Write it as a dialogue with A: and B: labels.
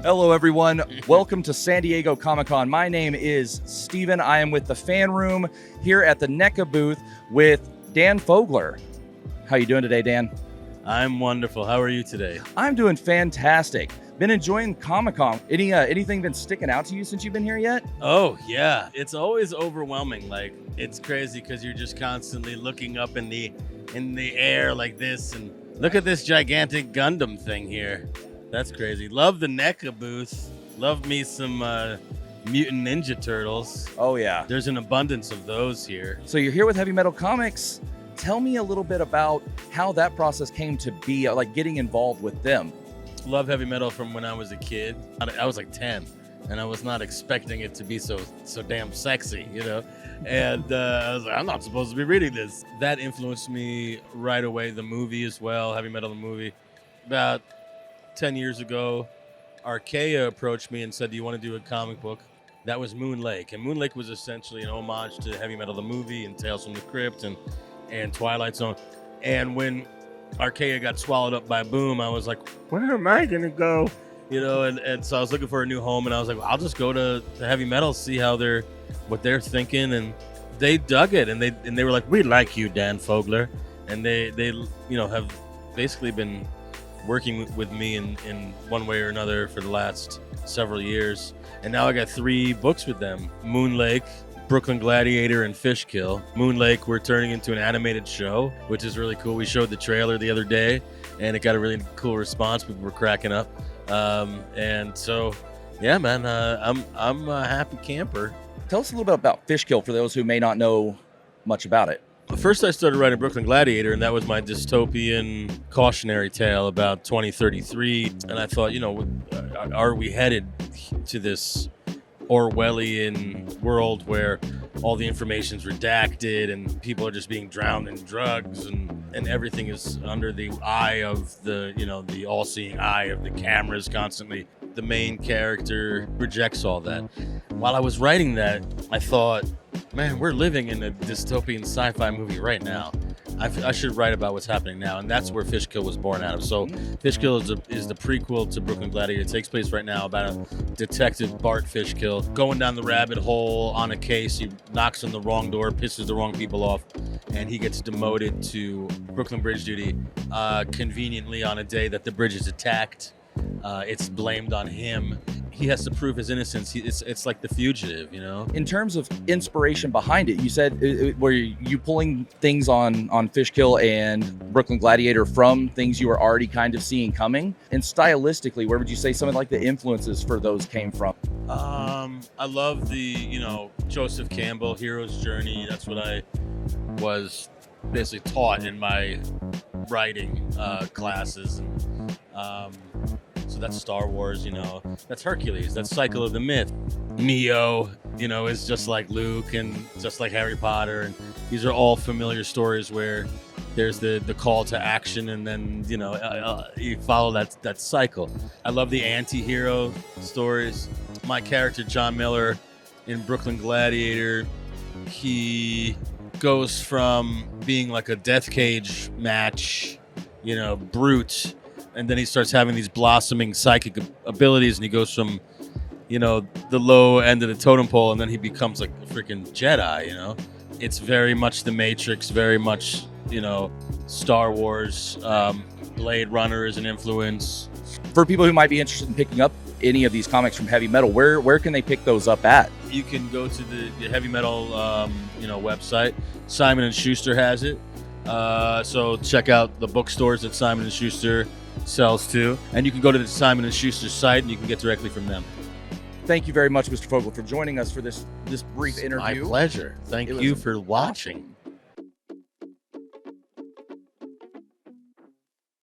A: Hello, everyone. Welcome to San Diego Comic-Con. My name is Steven. I am with the fan room here at the NECA booth with Dan Fogler. How you doing today, Dan?
B: I'm wonderful. How are you today?
A: I'm doing fantastic. Been enjoying Comic-Con. Anything been sticking out to you since you've been here yet?
B: Oh, yeah. It's always overwhelming. Like, it's crazy because you're just constantly looking up in the air like this. And look at this gigantic Gundam thing here. That's crazy. Love the NECA booth. Love me some Mutant Ninja Turtles.
A: Oh, yeah.
B: There's an abundance of those here.
A: So you're here with Heavy Metal Comics. Tell me a little bit about how that process came to be, like getting involved with them.
B: Love heavy metal from when I was a kid. I was like 10, and I was not expecting it to be so damn sexy, you know? And I was like, I'm not supposed to be reading this. That influenced me right away. The movie as well, Heavy Metal the movie. About 10 years ago, Archaea approached me and said, do you want to do a comic book? That was Moon Lake. And Moon Lake was essentially an homage to Heavy Metal the movie and Tales from the Crypt and Twilight Zone. And when Archaea got swallowed up by Boom, I was like, where am I gonna go? You know, and so I was looking for a new home, and I was like, well, I'll just go to Heavy Metal, see what they're thinking. And they dug it, and they were like, we like you, Dan Fogler. And they have basically been working with me in one way or another for the last several years. And now I got 3 books with them: Moon Lake, Brooklyn Gladiator, and Fishkill. Moon Lake we're turning into an animated show, which is really cool. We showed the trailer the other day, and it got a really cool response. People were cracking up, and so, yeah, man, I'm a happy camper.
A: Tell us a little bit about Fishkill for those who may not know much about it.
B: First, I started writing Brooklyn Gladiator, and that was my dystopian cautionary tale about 2033. And I thought, are we headed to this Orwellian world where all the information's redacted and people are just being drowned in drugs and everything is under the eye of the all-seeing eye of the cameras constantly? The main character rejects all that. While I was writing that, I thought, man, we're living in a dystopian sci-fi movie right now. I should write about what's happening now, and that's where Fishkill was born out of. So Fishkill is the prequel to Brooklyn Gladiator. It takes place right now about a detective, Bart Fishkill, going down the rabbit hole on a case. He knocks on the wrong door, pisses the wrong people off, and he gets demoted to Brooklyn Bridge duty conveniently on a day that the bridge is attacked. It's blamed on him. He has to prove his innocence. It's like The Fugitive, you know? In
A: terms of inspiration behind it, you said, were you pulling things on Fishkill and Brooklyn Gladiator from things you were already kind of seeing coming? And stylistically, where would you say some of like the influences for those came from?
B: I love the, Joseph Campbell, Hero's Journey. That's what I was basically taught in my writing classes. So that's Star Wars, that's Hercules, that's Cycle of the Myth. Neo, is just like Luke and just like Harry Potter. And these are all familiar stories where there's the call to action and then, you follow that cycle. I love the anti-hero stories. My character, John Miller, in Brooklyn Gladiator, he goes from being like a death cage match, brute, and then he starts having these blossoming psychic abilities, and he goes from, the low end of the totem pole, and then he becomes like a freaking Jedi, It's very much The Matrix, very much, Star Wars. Blade Runner is an influence.
A: For people who might be interested in picking up any of these comics from Heavy Metal, where can they pick those up at?
B: You can go to the Heavy Metal, website. Simon & Schuster has it. So check out the bookstores that Simon & Schuster sells to, and you can go to the Simon & Schuster site and you can get directly from them.
A: Thank you very much, Mr. Fogler, for joining us for this brief interview.
B: My pleasure. Thank you for watching.